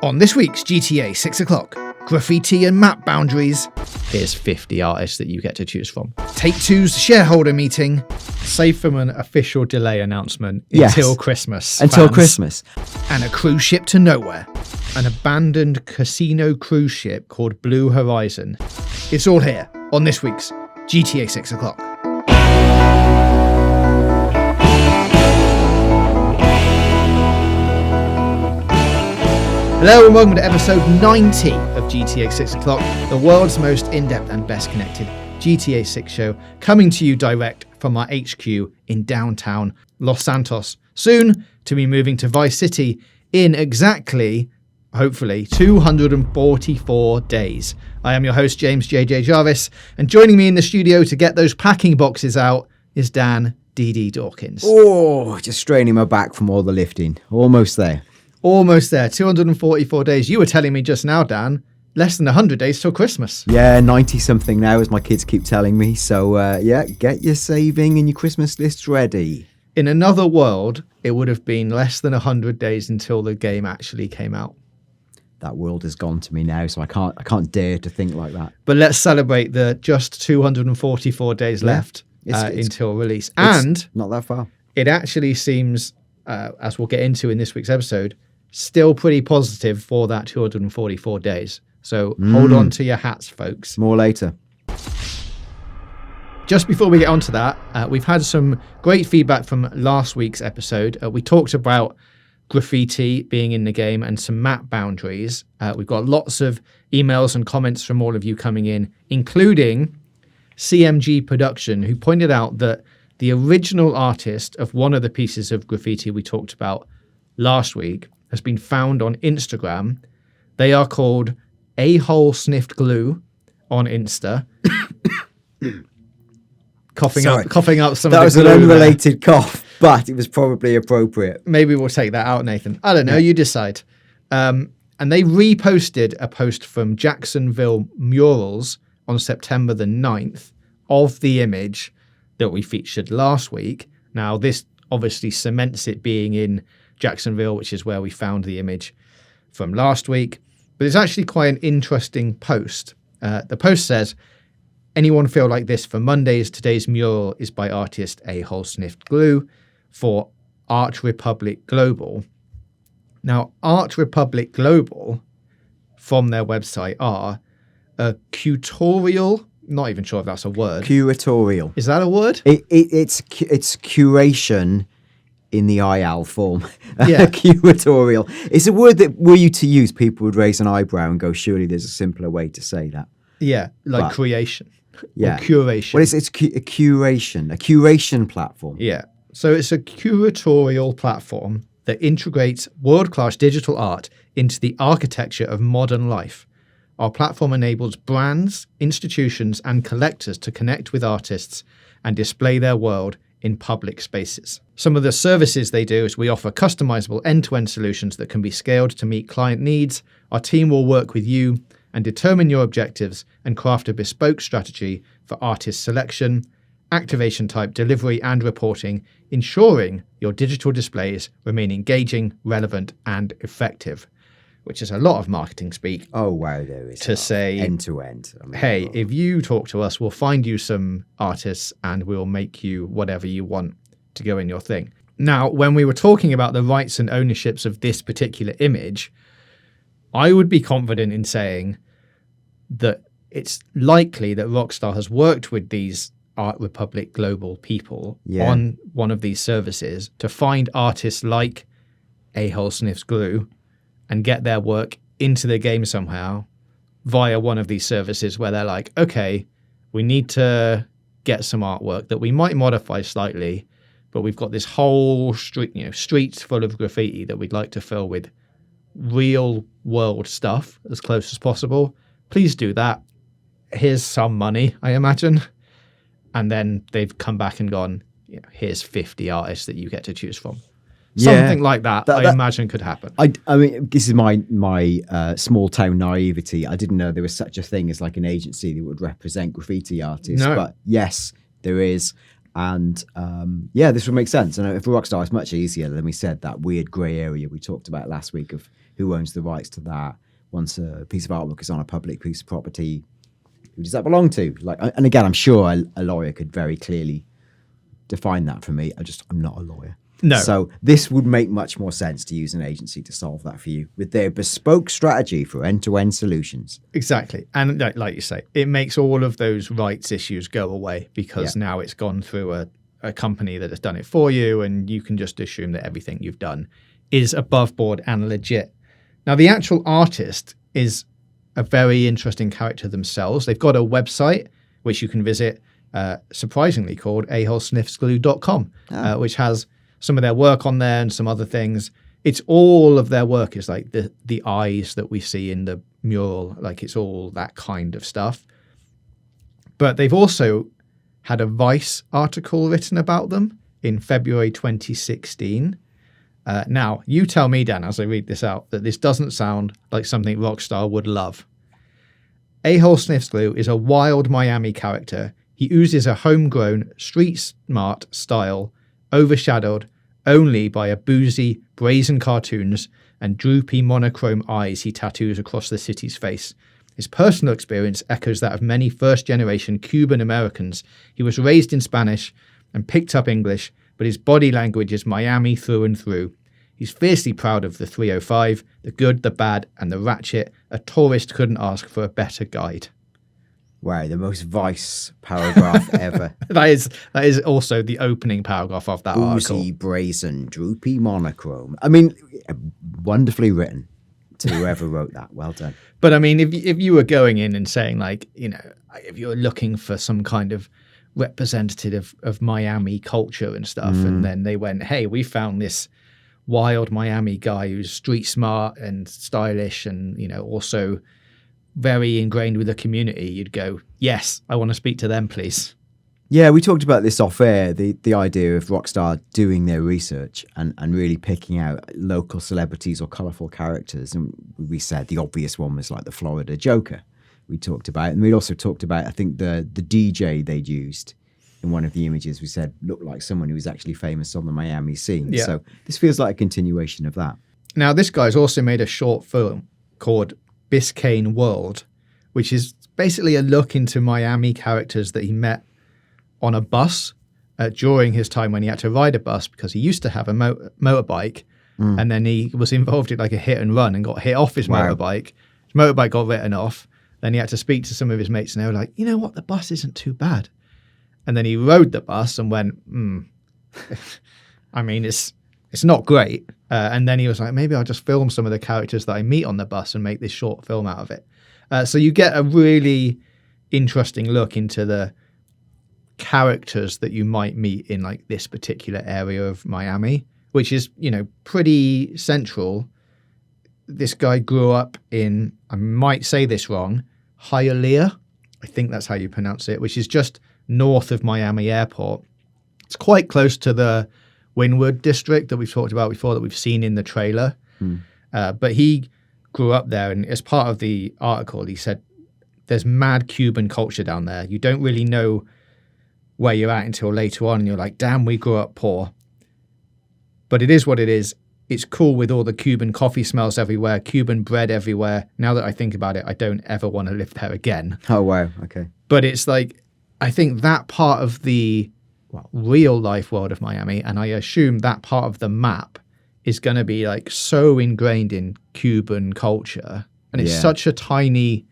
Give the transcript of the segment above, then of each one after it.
On this week's GTA 6 o'clock, graffiti and map boundaries. Here's 50 artists that you get to choose from. Take-Two's shareholder meeting. Safe from an official delay announcement until Christmas. Until Christmas. And a cruise ship to nowhere. An abandoned casino cruise ship called Blue Horizon. It's all here on this week's GTA 6 o'clock. Hello and welcome to episode 90 of GTA 6 o'clock, the world's most in-depth and best connected GTA 6 show, coming to you direct from our HQ in downtown Los Santos. Soon to be moving to Vice City in exactly, hopefully, 244 days. I am your host, James JJ Jarvis, and joining me in the studio to get those packing boxes out is Dan DD Dawkins. Oh, just straining my back from all the lifting. Almost there. Almost there, 244 days. You were telling me just now, Dan, less than 100 days till Christmas. Yeah, 90-something now, as my kids keep telling me. So, get your saving and your Christmas lists ready. In another world, it would have been less than 100 days until the game actually came out. That world has gone to me now, so I can't dare to think like that. But let's celebrate the just 244 days left until release. And not that far. It actually seems, as we'll get into in this week's episode, still pretty positive for that 244 days. So hold on to your hats, folks. More later. Just before we get on to that, we've had some great feedback from last week's episode. We talked about graffiti being in the game and some map boundaries. We've got lots of emails and comments from all of you coming in, including CMG Production, who pointed out that the original artist of one of the pieces of graffiti we talked about last week has been found on Instagram. They are called A-Hole Sniffed Glue on Insta. coughing up some that of the glue. That was an unrelated there. cough, but it was probably appropriate. Maybe we'll take that out, Nathan. I don't know. You decide. And they reposted a post from Jacksonville Murals on September the 9th of the image that we featured last week. Now, this obviously cements it being in Jacksonville, which is where we found the image from last week. But it's actually quite an interesting post. The post says, anyone feel like this for Mondays? Today's mural is by artist A-Hole Sniffed Glue for Art Republic Global. Now, Art Republic Global, from their website, are a curatorial, not even sure if that's a word. Curatorial. Is that a word? It's curation in the IL form. Yeah. Curatorial. It's a word that, were you to use, people would raise an eyebrow and go, surely there's a simpler way to say that. Yeah, like creation. Yeah. Or curation. Well, it's a curation platform. Yeah. So it's a curatorial platform that integrates world-class digital art into the architecture of modern life. Our platform enables brands, institutions, and collectors to connect with artists and display their world in public spaces. Some of the services they do is we offer customizable end-to-end solutions that can be scaled to meet client needs. Our team will work with you and determine your objectives and craft a bespoke strategy for artist selection, activation type, delivery, and reporting, ensuring your digital displays remain engaging, relevant, and effective. Which is a lot of marketing speak. Oh, wow, there is. To say, end-to-end. Hey, if you talk to us, we'll find you some artists and we'll make you whatever you want to go in your thing. Now, when we were talking about the rights and ownerships of this particular image, I would be confident in saying that it's likely that Rockstar has worked with these Art Republic Global people on one of these services to find artists like A-Hole Sniffs Glue and get their work into the game somehow via one of these services where they're like, okay, we need to get some artwork that we might modify slightly, but we've got this whole streets full of graffiti that we'd like to fill with real world stuff as close as possible. Please do that. Here's some money, I imagine. And then they've come back and gone, here's 50 artists that you get to choose from. Something like that, I imagine could happen. I mean, this is my small town naivety. I didn't know there was such a thing as like an agency that would represent graffiti artists. No. But yes, there is. And this would make sense. And for Rockstar, it's much easier than we said, that weird grey area we talked about last week of Who owns the rights to that? Once a piece of artwork is on a public piece of property, who does that belong to? Like, and again, I'm sure a lawyer could very clearly define that for me. I'm not a lawyer. No. So this would make much more sense to use an agency to solve that for you with their bespoke strategy for end-to-end solutions. Exactly. And like you say, it makes all of those rights issues go away because now it's gone through a company that has done it for you, and you can just assume that everything you've done is above board and legit. Now, the actual artist is a very interesting character themselves. They've got a website which you can visit, surprisingly called aholesniffsglue.com, which has some of their work on there and some other things. It's all of their work is like the eyes that we see in the mural. Like, it's all that kind of stuff. But they've also had a Vice article written about them in February 2016. Now, you tell me, Dan, as I read this out, that this doesn't sound like something Rockstar would love. A-Hole Sniffs Glue is a wild Miami character. He oozes a homegrown, street-smart style, overshadowed only by a boozy, brazen cartoons and droopy monochrome eyes he tattoos across the city's face. His personal experience echoes that of many first-generation Cuban Americans. He was raised in Spanish and picked up English, but his body language is Miami through and through. He's fiercely proud of the 305, the good, the bad, and the ratchet. A tourist couldn't ask for a better guide. Wow, the most Vice paragraph ever. That is also the opening paragraph of that article. Boozy, brazen, droopy monochrome. I mean, wonderfully written to whoever wrote that. Well done. But I mean, if you were going in and saying, like, you know, if you're looking for some kind of representative of Miami culture and stuff, and then they went, hey, we found this wild Miami guy who's street smart and stylish and, you know, also very ingrained with the community, you'd go, yes, I want to speak to them, please. Yeah, we talked about this off air, the idea of Rockstar doing their research and really picking out local celebrities or colourful characters. And we said the obvious one was like the Florida Joker we talked about. And we also talked about, I think, the DJ they'd used in one of the images we said looked like someone who was actually famous on the Miami scene. Yeah. So this feels like a continuation of that. Now, this guy's also made a short film called Biscayne World, which is basically a look into Miami characters that he met on a bus during his time when he had to ride a bus, because he used to have a motorbike, and then he was involved in like a hit and run and got hit off his motorbike. His motorbike got written off. Then he had to speak to some of his mates, and they were like, you know what, the bus isn't too bad. And then he rode the bus and went, I mean, it's not great. And then he was like, maybe I'll just film some of the characters that I meet on the bus and make this short film out of it. So you get a really interesting look into the characters that you might meet in like this particular area of Miami, which is, you know, pretty central. This guy grew up in, I might say this wrong, Hialeah. I think that's how you pronounce it, which is just north of Miami Airport. It's quite close to the Wynwood district that we've talked about before, that we've seen in the trailer. But he grew up there, and as part of the article, he said there's mad Cuban culture down there. You don't really know where you're at until later on, and you're like, damn, we grew up poor. But it is what it is. It's cool with all the Cuban coffee smells everywhere, Cuban bread everywhere. Now that I think about it, I don't ever want to live there again. Oh, wow. Okay. But it's like, I think that part of the real life world of Miami, and I assume that part of the map is going to be like so ingrained in Cuban culture, and it's such a tiny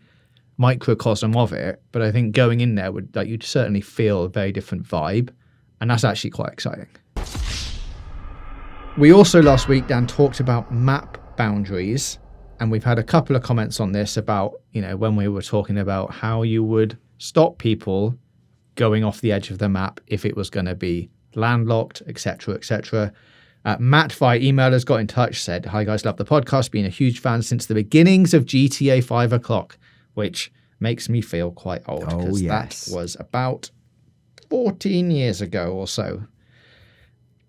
microcosm of it. But I think going in there would, like, you'd certainly feel a very different vibe, and that's actually quite exciting. We also last week, Dan, talked about map boundaries, and we've had a couple of comments on this about, you know, when we were talking about how you would stop people going off the edge of the map if it was going to be landlocked, etc., etc. Matt via email has got in touch, said, hi guys, love the podcast, been a huge fan since the beginnings of GTA 5 o'clock, which makes me feel quite old, because that was about 14 years ago or so.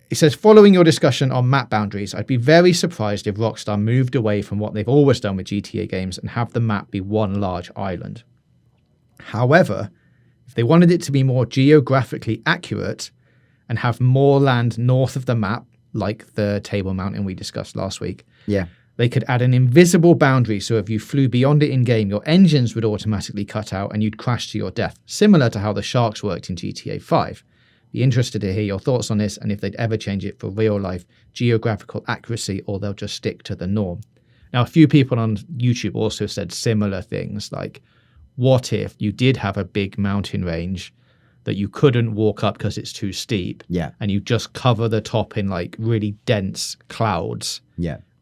He says, following your discussion on map boundaries, I'd be very surprised if Rockstar moved away from what they've always done with GTA games and have the map be one large island. However, if they wanted it to be more geographically accurate and have more land north of the map, like the Table Mountain we discussed last week, They could add an invisible boundary, so if you flew beyond it in-game, your engines would automatically cut out and you'd crash to your death, similar to how the sharks worked in GTA 5. Be interested to hear your thoughts on this and if they'd ever change it for real-life geographical accuracy or they'll just stick to the norm. Now, a few people on YouTube also said similar things, like, what if you did have a big mountain range that you couldn't walk up because it's too steep, and you just cover the top in like really dense clouds,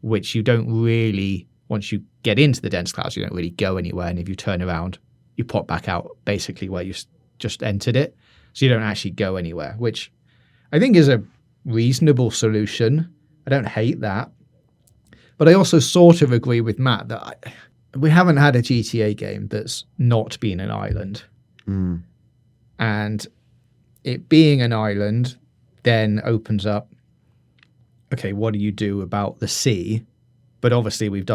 which you don't really, once you get into the dense clouds, you don't really go anywhere. And if you turn around, you pop back out basically where you just entered it. So you don't actually go anywhere, which I think is a reasonable solution. I don't hate that. But I also sort of agree with Matt that we haven't had a GTA game that's not been an island. And it being an island then opens up, okay, what do you do about the sea? But obviously we've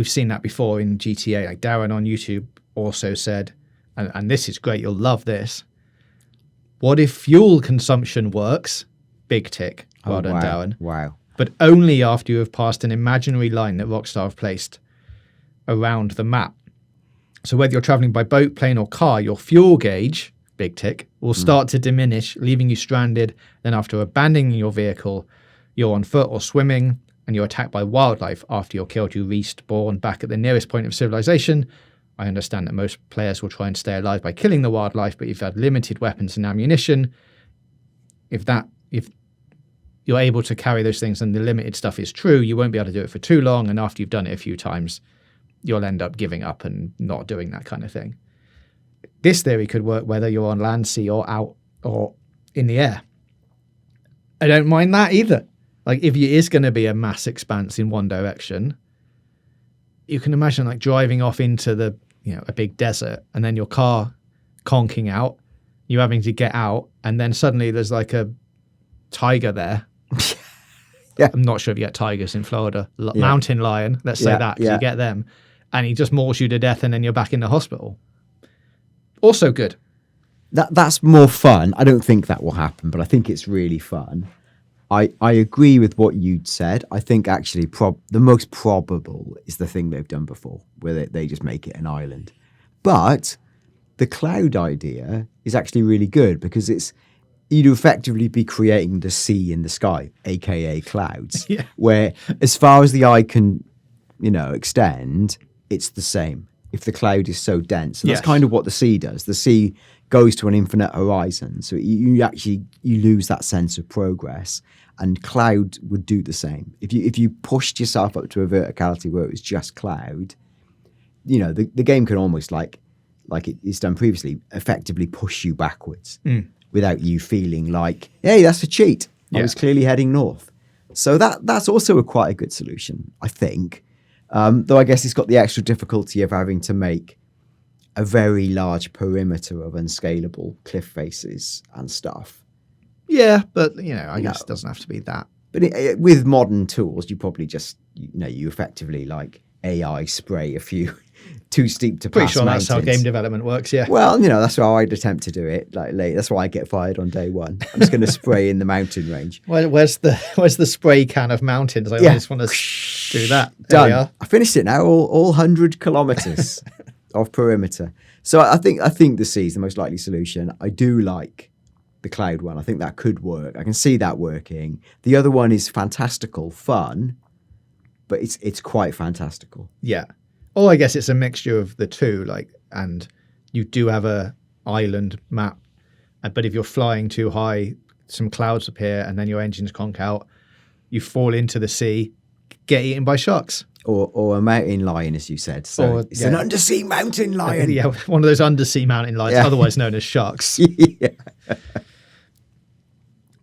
seen that before in GTA. Like Darren on YouTube also said, and this is great, you'll love this. What if fuel consumption works? Big tick. Well done, Darren. Wow. But only after you have passed an imaginary line that Rockstar have placed around the map. So whether you're traveling by boat, plane or car, your fuel gauge, big tick, will start to diminish, leaving you stranded. Then after abandoning your vehicle, you're on foot or swimming and you're attacked by wildlife. After you're killed, you respawn back at the nearest point of civilization. I understand that most players will try and stay alive by killing the wildlife, but if you've had limited weapons and ammunition, if you're able to carry those things and the limited stuff is true, you won't be able to do it for too long. And after you've done it a few times, you'll end up giving up and not doing that kind of thing. This theory could work whether you're on land, sea, or out or in the air. I don't mind that either. Like if it is going to be a mass expanse in one direction, you can imagine like driving off into a big desert and then your car conking out, you having to get out, and then suddenly there's like a tiger there. I'm not sure if you get tigers in Florida. Mountain lion, let's say that, because you get them. And he just mauls you to death and then you're back in the hospital. Also good. That's more fun. I don't think that will happen, but I think it's really fun. I agree with what you'd said. I think actually the most probable is the thing they've done before, where they just make it an island. But the cloud idea is actually really good because you'd effectively be creating the sea in the sky, aka clouds, where as far as the eye can, extend, it's the same. If the cloud is so dense, and that's kind of what the sea does. The sea goes to an infinite horizon, so you lose that sense of progress. And cloud would do the same. If you pushed yourself up to a verticality where it was just cloud, the game can almost like it's done previously, effectively push you backwards without you feeling like, hey, that's a cheat. I was clearly heading north. So that's also quite a good solution, I think. Though I guess it's got the extra difficulty of having to make a very large perimeter of unscalable cliff faces and stuff. Yeah, but, I guess it doesn't have to be that. But with modern tools, you probably just, you effectively like AI spray a few too steep to pass Pretty sure mountains. that's how game development works, yeah. Well, that's how I'd attempt to do it. Like that's why I get fired on day one. I'm just going to spray in the mountain range. Where's the spray can of mountains? I just want to do that. Done. I finished it now, all 100 kilometers of perimeter. So I think the sea is the most likely solution. I do like the cloud one. I think that could work. I can see that working. The other one is fantastical fun, but it's quite fantastical. Yeah. Oh, I guess it's a mixture of the two, and you do have a island map, but if you're flying too high, some clouds appear and then your engines conk out, you fall into the sea, get eaten by sharks. Or a mountain lion, as you said. So it's an undersea mountain lion. Yeah, one of those undersea mountain lions, otherwise known as sharks.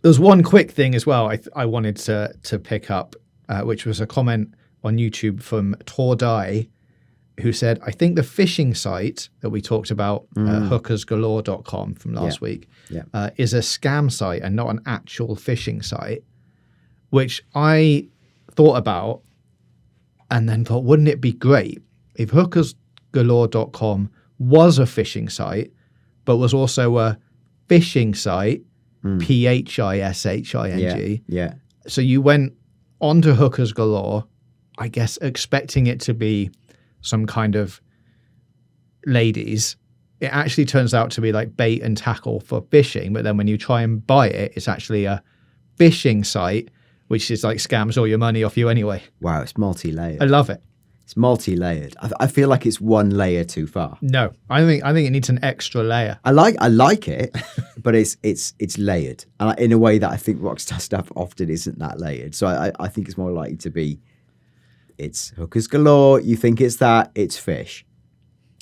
There's one quick thing as well I wanted to pick up, which was a comment on YouTube from Tordai, who said, I think the phishing site that we talked about, hookersgalore.com from last week, is a scam site and not an actual phishing site, which I thought about and then thought, wouldn't it be great if hookersgalore.com was a phishing site, but was also a phishing site, phishing. Yeah. So you went onto Hookers Galore, I guess, expecting it to be some kind of ladies, it actually turns out to be like bait and tackle for fishing. But then when you try and buy it, it's actually a phishing site, which is like scams all your money off you anyway. Wow, it's multi-layered. I love it. It's multi-layered. I feel like it's one layer too far. No, I think it needs an extra layer. I like it, but it's layered, and in a way that I think Rockstar stuff often isn't that layered. So I think it's more likely to be, it's hookers galore. You think it's that? It's fish,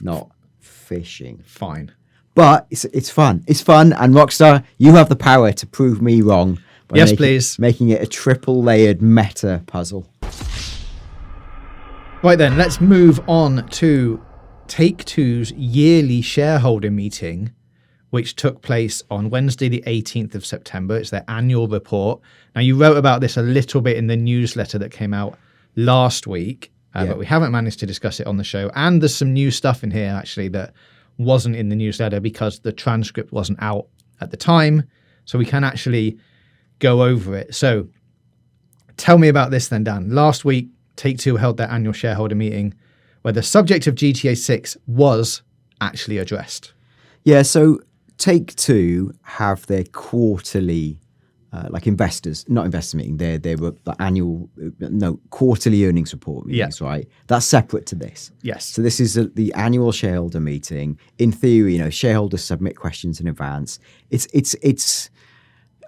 not fishing. Fine. But it's fun. It's fun, and Rockstar, you have the power to prove me wrong. Yes, please. Making it a triple layered meta puzzle. Right then, let's move on to Take-Two's yearly shareholder meeting, which took place on Wednesday, the 18th of September. It's their annual report. Now, you wrote about this a little bit in the newsletter that came out last week, but we haven't managed to discuss it on the show. And there's some new stuff in here, actually, that wasn't in the newsletter because the transcript wasn't out at the time. So we can actually go over it. So tell me about this then, Dan. Last week, Take-Two held their annual shareholder meeting where the subject of GTA 6 was actually addressed. Yeah, so Take-Two have their quarterly, not investor meeting, their quarterly earnings report meetings, right? That's separate to this. Yes. So this is the annual shareholder meeting. In theory, shareholders submit questions in advance. It's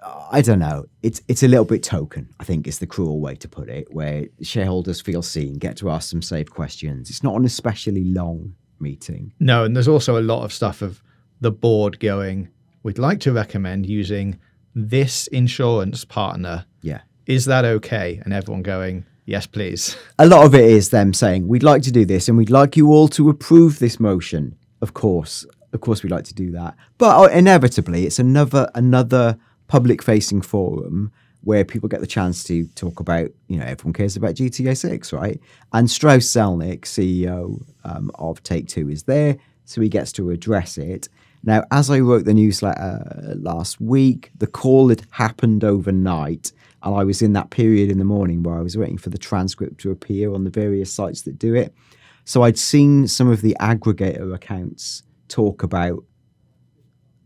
I don't know. It's a little bit token, I think is the cruel way to put it, where shareholders feel seen, get to ask some safe questions. It's not an especially long meeting. No, and there's also a lot of stuff of the board going, we'd like to recommend using this insurance partner. Yeah. Is that okay? And everyone going, yes, please. A lot of it is them saying, we'd like to do this and we'd like you all to approve this motion. Of course, we'd like to do that. But inevitably, it's another public-facing forum where people get the chance to talk about, everyone cares about GTA 6, right? And Strauss Zelnick, CEO of Take-Two, is there, so he gets to address it. Now, as I wrote the newsletter last week, the call had happened overnight, and I was in that period in the morning where I was waiting for the transcript to appear on the various sites that do it. So I'd seen some of the aggregator accounts talk about,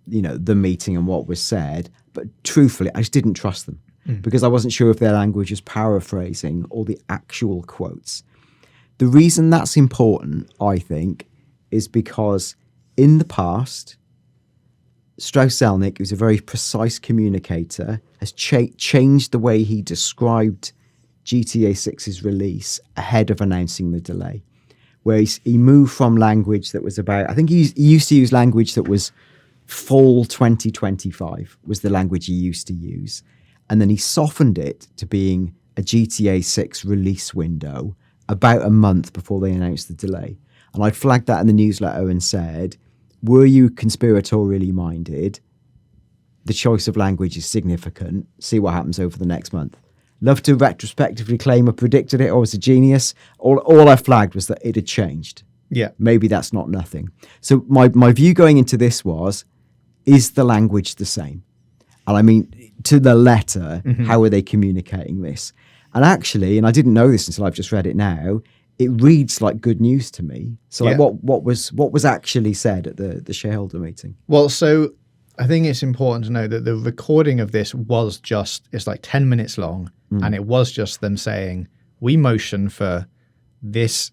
the meeting and what was said, but truthfully, I just didn't trust them because I wasn't sure if their language was paraphrasing or the actual quotes. The reason that's important, I think, is because in the past, Strauss Zelnick, who's a very precise communicator, has changed the way he described GTA 6's release ahead of announcing the delay, where he moved from language that was about, I think he used to use language that was fall 2025 was the language he used to use. And then he softened it to being a GTA 6 release window about a month before they announced the delay. And I flagged that in the newsletter and said, were you conspiratorially minded? The choice of language is significant. See what happens over the next month. Love to retrospectively claim I predicted it or was a genius. All I flagged was that it had changed. Yeah. Maybe that's not nothing. So my view going into this was, is the language the same? And I mean, to the letter, how are they communicating this? And actually, and I didn't know this until I've just read it now, it reads like good news to me. So like what was actually said at the shareholder meeting? Well, so I think it's important to know that the recording of this was it's like 10 minutes long, and it was just them saying, we motion for this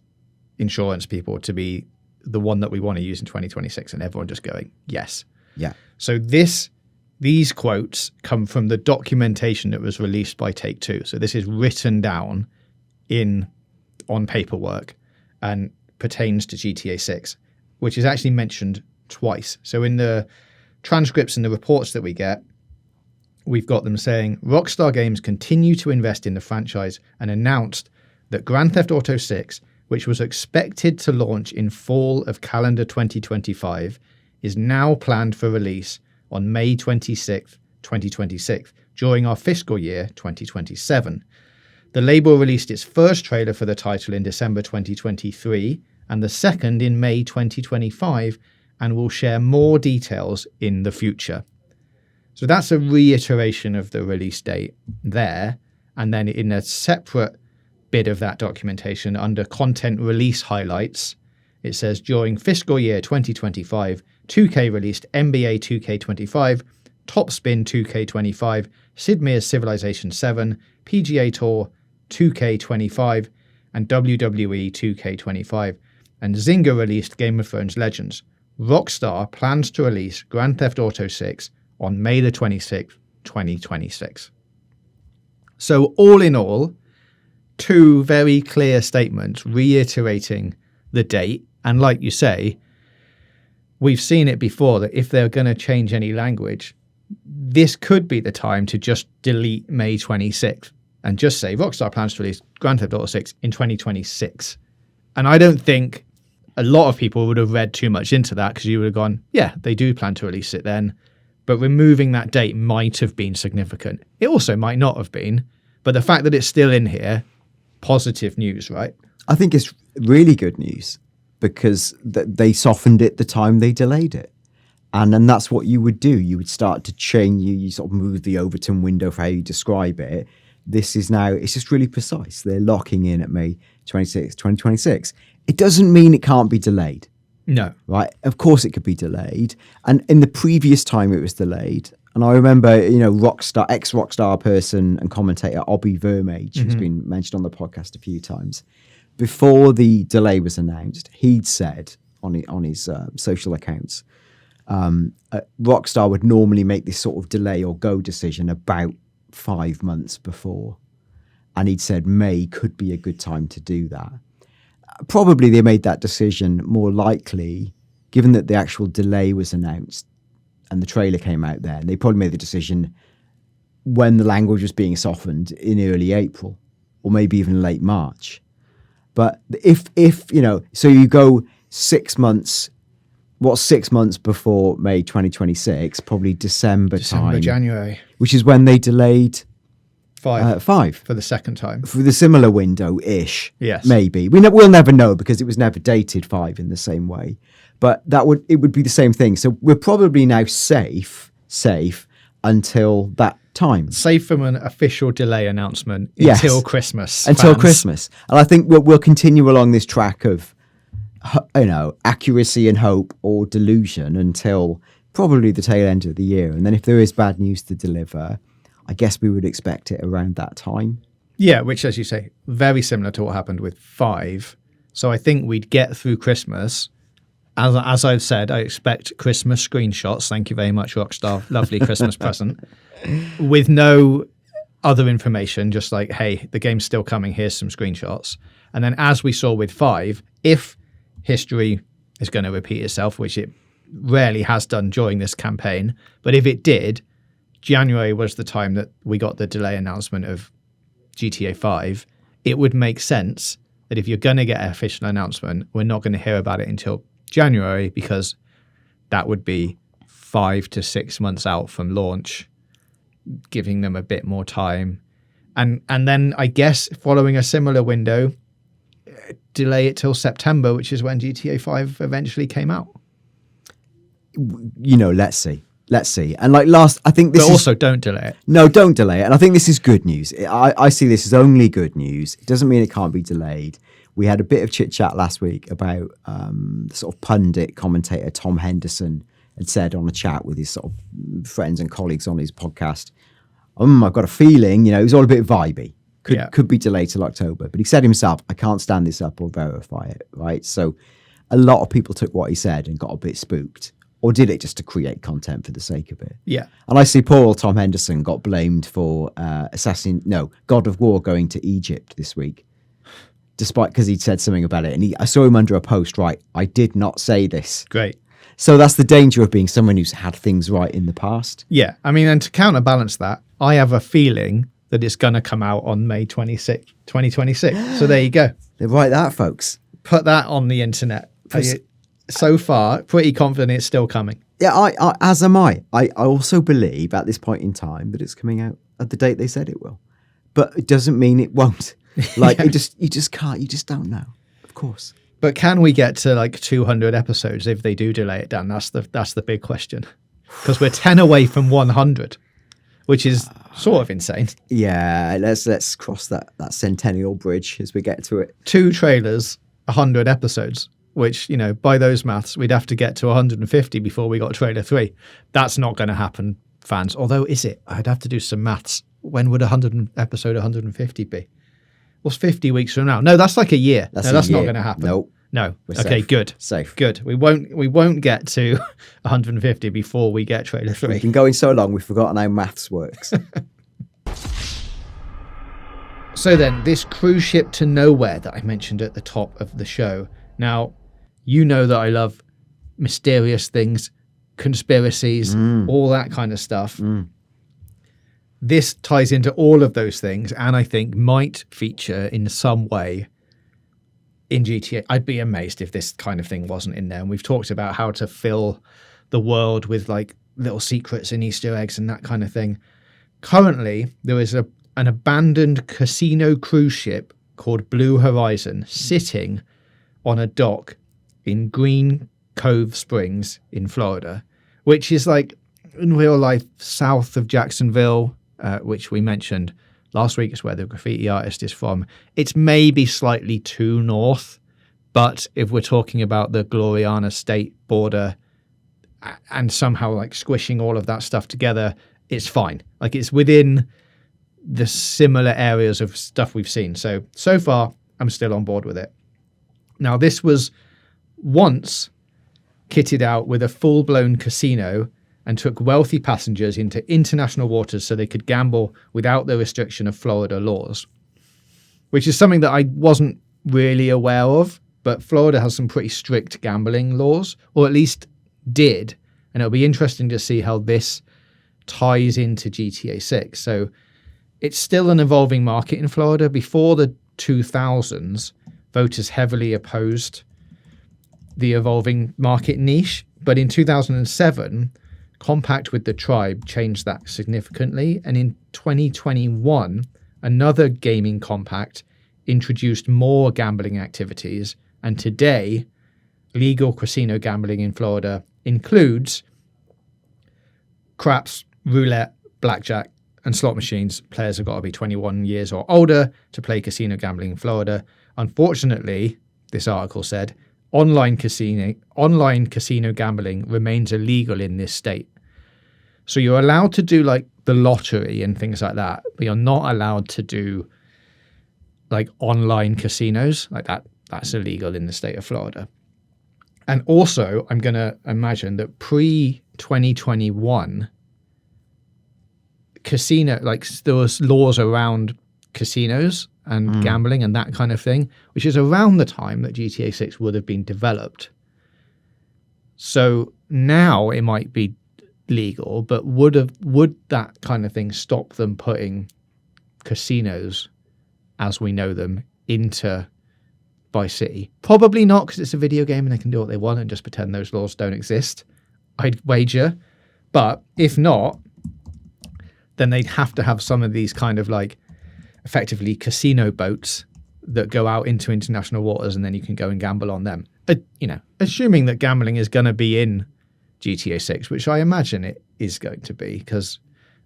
insurance people to be the one that we want to use in 2026, and everyone just going, yes. Yeah. So these quotes come from the documentation that was released by Take-Two. So this is written down on paperwork and pertains to GTA 6, which is actually mentioned twice. So in the transcripts and the reports that we get, we've got them saying, Rockstar Games continue to invest in the franchise and announced that Grand Theft Auto 6, which was expected to launch in fall of calendar 2025, is now planned for release on May 26th, 2026, during our fiscal year 2027. The label released its first trailer for the title in December 2023 and the second in May 2025, and will share more details in the future. So that's a reiteration of the release date there. And then in a separate bit of that documentation under content release highlights. It says during fiscal year 2025, 2K released NBA 2K25, Top Spin 2K25, Sid Meier's Civilization 7, PGA Tour 2K25, and WWE 2K25. And Zynga released Game of Thrones Legends. Rockstar plans to release Grand Theft Auto 6 on May the 26th, 2026. So all in all, two very clear statements reiterating the date. And like you say, we've seen it before that if they're going to change any language, this could be the time to just delete May 26th and just say Rockstar plans to release Grand Theft Auto 6 in 2026. And I don't think a lot of people would have read too much into that, because you would have gone, yeah, they do plan to release it then. But removing that date might have been significant. It also might not have been. But the fact that it's still in here, positive news, right? I think it's really good news, because they softened it the time they delayed it. And then that's what you would do. You would start to change, you sort of move the Overton window for how you describe it. This is now, it's just really precise. They're locking in at May 26, 2026. It doesn't mean it can't be delayed. No. Right? Of course it could be delayed. And in the previous time it was delayed, and I remember, Rockstar, ex-Rockstar person and commentator Obi Vermage, who's been mentioned on the podcast a few times, before the delay was announced, he'd said on his social accounts, Rockstar would normally make this sort of delay or go decision about 5 months before. And he'd said May could be a good time to do that. Probably they made that decision more likely, given that the actual delay was announced and the trailer came out there. They probably made the decision when the language was being softened in early April or maybe even late March. But if so you go 6 months, 6 months before May 2026, probably December time. January. Which is when they delayed 5 for the second time. For the similar window-ish, yes. Maybe. We'll never know, because it was never dated 5 in the same way. But it would be the same thing. So we're probably now safe until that time. Safe from an official delay announcement until Christmas. Until Christmas. And I think we'll continue along this track of accuracy and hope or delusion until probably the tail end of the year. And then if there is bad news to deliver, I guess we would expect it around that time. Yeah, which, as you say, very similar to what happened with 5. So I think we'd get through Christmas. As I've said, I expect Christmas screenshots. Thank you very much, Rockstar. Lovely Christmas present. With no other information, just like, hey, the game's still coming. Here's some screenshots. And then as we saw with 5, if history is going to repeat itself, which it rarely has done during this campaign, but if it did, January was the time that we got the delay announcement of GTA 5. It would make sense that if you're going to get an official announcement, we're not going to hear about it until January, because that would be 5 to 6 months out from launch, giving them a bit more time. And then I guess following a similar window, delay it till September, which is when GTA 5 eventually came out. Let's see. And I think this but also don't delay it. No, don't delay it. And I think this is good news. I see this as only good news. It doesn't mean it can't be delayed. We had a bit of chit chat last week about the sort of pundit commentator Tom Henderson had said on a chat with his sort of friends and colleagues on his podcast, I've got a feeling, it was all a bit vibey. Could be delayed till October. But he said himself, I can't stand this up or verify it, right? So a lot of people took what he said and got a bit spooked. Or did it just to create content for the sake of it? Yeah. And I see poor old Tom Henderson got blamed for God of War going to Egypt this week. Because he'd said something about it. And I saw him under a post, right, I did not say this. Great. So that's the danger of being someone who's had things right in the past. Yeah. I mean, and to counterbalance that, I have a feeling that it's going to come out on May 26, 2026. So there you go. They're right that, folks. Put that on the internet. So far, pretty confident it's still coming. Yeah, as am I. I also believe at this point in time that it's coming out at the date they said it will. But it doesn't mean it won't. You just can't. You just don't know. Of course. But can we get to 200 episodes if they do delay it down? That's the big question. Because we're 10 away from 100, which is sort of insane. Yeah, let's cross that centennial bridge as we get to it. 2 trailers, 100 episodes, which, you know, by those maths, we'd have to get to 150 before we got trailer 3. That's not going to happen, fans. Although, is it? I'd have to do some maths. When would episode 150 be? What's 50 weeks from now? No, that's like a year. That's not going to happen. Nope. No. We're Okay, safe. good. Safe. Good. We won't get to 150 before we get trailer 3. We've been going so long, we've forgotten how maths works. So then, this cruise ship to nowhere that I mentioned at the top of the show. Now, you know that I love mysterious things, conspiracies, all that kind of stuff. This ties into all of those things, and I think might feature in some way in GTA. I'd be amazed if this kind of thing wasn't in there. And we've talked about how to fill the world with like little secrets and Easter eggs and that kind of thing. Currently, there is an abandoned casino cruise ship called Blue Horizon sitting on a dock in Green Cove Springs in Florida, which is like in real life south of Jacksonville, which we mentioned last week is where the Graffiti artist is from. It's maybe slightly too north, but if we're talking about the Gloriana state border and somehow like squishing all of that stuff together, it's fine. Like it's within the similar areas of stuff we've seen. So far, I'm still on board with it. Now, this was once kitted out with a full-blown casino and took wealthy passengers into international waters so they could gamble without the restriction of Florida laws, which is something that I wasn't really aware of, but Florida has some pretty strict gambling laws, or at least did, and it'll be interesting to see how this ties into GTA 6. So it's still an evolving market in Florida. Before the 2000s, voters heavily opposed the evolving market niche, but in 2007, Compact with the Tribe changed that significantly, and in 2021, another gaming compact introduced more gambling activities, and today, legal casino gambling in Florida includes craps, roulette, blackjack, and slot machines. Players have got to be 21 years or older to play casino gambling in Florida. Unfortunately, this article said, online casino gambling remains illegal in this state. So you're allowed to do like the lottery and things like that, but you're not allowed to do like online casinos like that. That's illegal in the state of Florida. And also, I'm going to imagine that pre-2021, casino, like there was laws around casinos and gambling and that kind of thing, which is around the time that GTA 6 would have been developed. So now it might be legal, but would that kind of thing stop them putting casinos as we know them into Vice City? Probably not, because it's a video game and they can do what they want and just pretend those laws don't exist, I'd wager. But if not, then they'd have to have some of these kind of like effectively casino boats that go out into international waters, and then you can go and gamble on them. You know, assuming that gambling is going to be in GTA 6, which I imagine it is going to be, because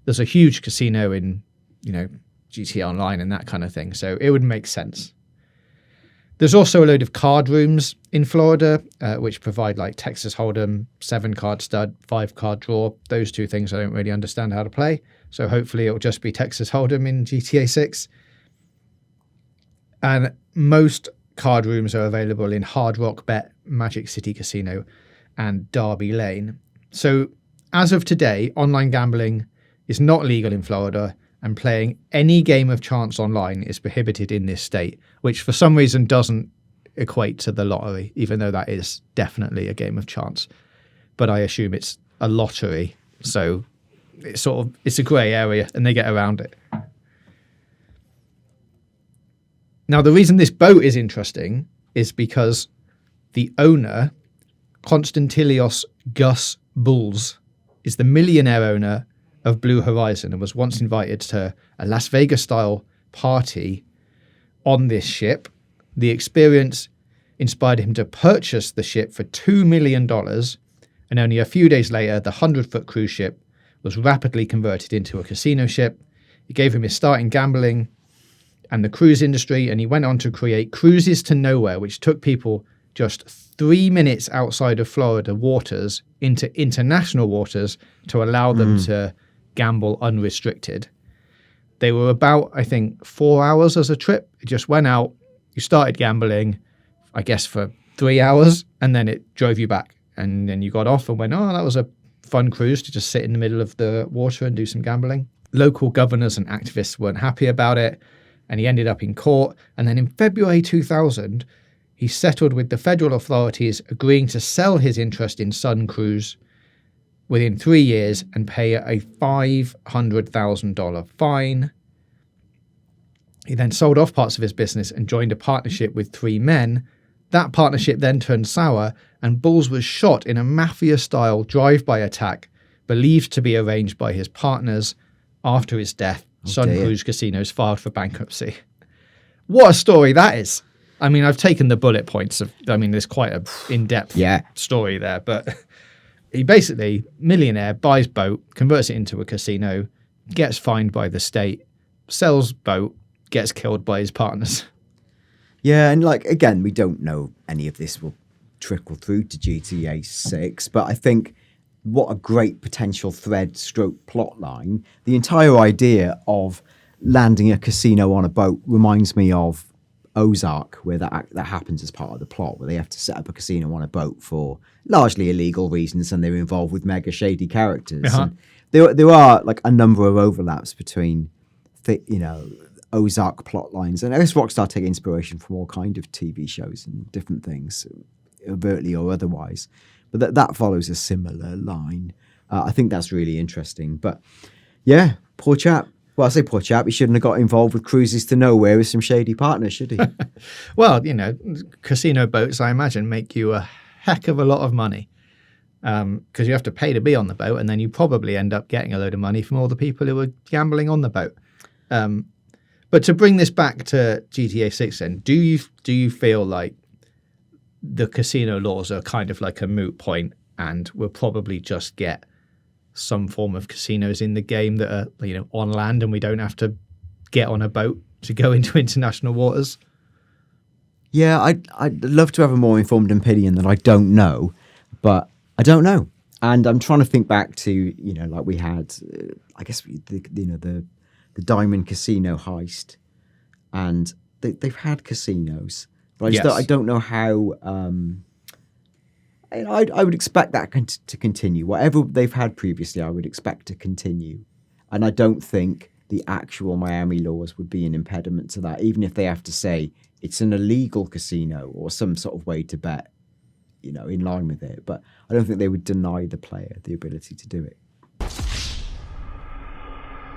there's a huge casino in, you know, GTA Online and that kind of thing. So it would make sense. There's also a load of card rooms in Florida, which provide like Texas Hold'em, 7-card stud, 5-card draw. Those two things I don't really understand how to play. So hopefully it'll just be Texas Hold'em in GTA 6. And most card rooms are available in Hard Rock Bet, Magic City Casino, and Derby Lane. So as of today, online gambling is not legal in Florida, and playing any game of chance online is prohibited in this state, which for some reason doesn't equate to the lottery, even though that is definitely a game of chance. But I assume it's a lottery, so it's a grey area and they get around it. Now, the reason this boat is interesting is because the owner, Konstantilios Gus Bulls, is the millionaire owner of Blue Horizon and was once invited to a Las Vegas-style party on this ship. The experience inspired him to purchase the ship for $2 million, and only a few days later, the 100-foot cruise ship was rapidly converted into a casino ship. He gave him his start in gambling and the cruise industry, and he went on to create Cruises to Nowhere, which took people just 3 minutes outside of Florida waters into international waters to allow them to gamble unrestricted. They were about, I think, 4 hours as a trip. It just went out, you started gambling, I guess for 3 hours, and then it drove you back. And then you got off and went, oh, that was a fun cruise to just sit in the middle of the water and do some gambling. Local governors and activists weren't happy about it, and he ended up in court. And then in February 2000, he settled with the federal authorities, agreeing to sell his interest in Sun Cruise within 3 years and pay a $500,000 fine. He then sold off parts of his business and joined a partnership with 3 men. That partnership then turned sour, and Bulls was shot in a mafia-style drive-by attack believed to be arranged by his partners. After his death, Sun Cruise Casinos filed for bankruptcy. What a story that is. I mean, I've taken the bullet points of, there's quite a in-depth story there, but he basically, millionaire, buys boat, converts it into a casino, gets fined by the state, sells boat, gets killed by his partners. Yeah, and again, we don't know any of this will trickle through to GTA 6, but I think what a great potential thread stroke plot line. The entire idea of landing a casino on a boat reminds me of Ozark, where that happens as part of the plot, where they have to set up a casino on a boat for largely illegal reasons, and they're involved with mega shady characters. And there are a number of overlaps between Ozark plot lines, and I guess Rockstar take inspiration from all kind of TV shows and different things, overtly or otherwise. But that follows a similar line. I think that's really interesting. But yeah, poor chap. Well, I say poor chap. He shouldn't have got involved with Cruises to Nowhere with some shady partners, should he? Well, casino boats, I imagine, make you a heck of a lot of money because you have to pay to be on the boat, and then you probably end up getting a load of money from all the people who are gambling on the boat. But to bring this back to GTA 6 then, do you feel like the casino laws are kind of like a moot point, and we'll probably just get some form of casinos in the game that are, on land, and we don't have to get on a boat to go into international waters? Yeah, I'd love to have a more informed opinion that I don't know, but I don't know. And I'm trying to think back to, we had, I guess, the Diamond Casino heist, and they've had casinos. But I don't know how. I would expect that to continue. Whatever they've had previously, I would expect to continue. And I don't think the actual Miami laws would be an impediment to that, even if they have to say it's an illegal casino or some sort of way to bet, in line with it. But I don't think they would deny the player the ability to do it.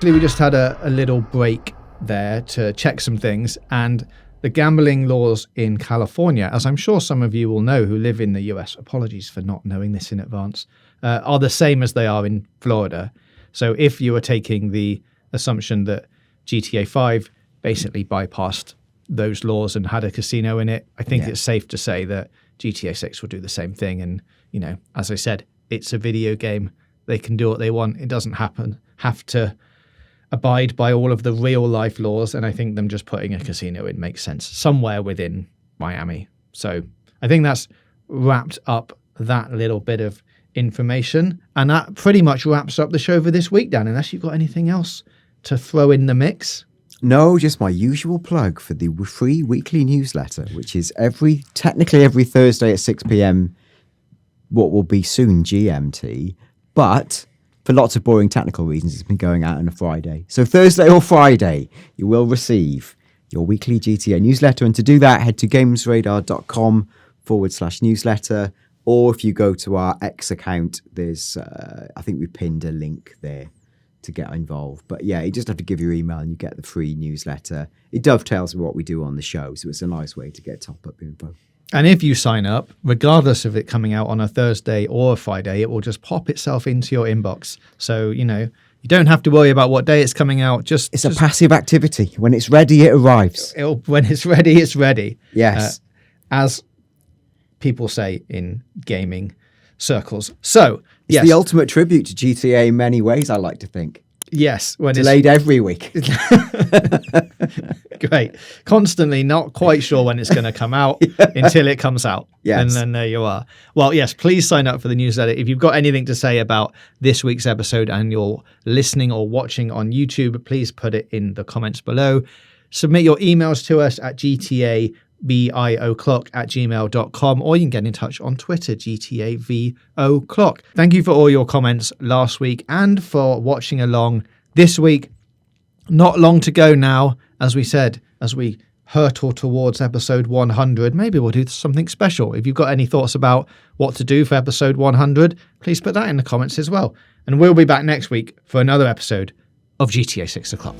We just had a little break there to check some things, and the gambling laws in California, as I'm sure some of you will know who live in the US, apologies for not knowing this in advance, are the same as they are in Florida. So if you are taking the assumption that GTA 5 basically bypassed those laws and had a casino in it, I think it's safe to say that GTA 6 will do the same thing. And, as I said, it's a video game. They can do what they want. It doesn't have to abide by all of the real life laws, and I think them just putting a casino in makes sense somewhere within Miami. So I think that's wrapped up that little bit of information, and that pretty much wraps up the show for this week, Dan, unless you've got anything else to throw in the mix. No, just my usual plug for the free weekly newsletter, which is technically every Thursday at 6 p.m, what will be soon GMT, but for lots of boring technical reasons, it's been going out on a Friday. So Thursday or Friday, you will receive your weekly GTA newsletter. And to do that, head to gamesradar.com/newsletter. Or if you go to our X account, there's, I think we pinned a link there to get involved. But yeah, you just have to give your email and you get the free newsletter. It dovetails with what we do on the show. So it's a nice way to get top-up info. And if you sign up, regardless of it coming out on a Thursday or a Friday, it will just pop itself into your inbox. So, you don't have to worry about what day it's coming out. It's a passive activity. When it's ready, it arrives. When it's ready, it's ready. Yes. As people say in gaming circles. So, it's the ultimate tribute to GTA in many ways, I like to think. Yes, when Delayed every week. Great. Constantly not quite sure when it's going to come out until it comes out. Yes. And then there you are. Well, yes, please sign up for the newsletter. If you've got anything to say about this week's episode and you're listening or watching on YouTube, please put it in the comments below. Submit your emails to us at gtavioclock@gmail.com, or you can get in touch on Twitter, gtavoclock. Thank you for all your comments last week and for watching along this week. Not long to go now, as we said, as we hurtle towards episode 100. Maybe we'll do something special. If you've got any thoughts about what to do for episode 100, please put that in the comments as well. And we'll be back next week for another episode of GTA 6 o'clock.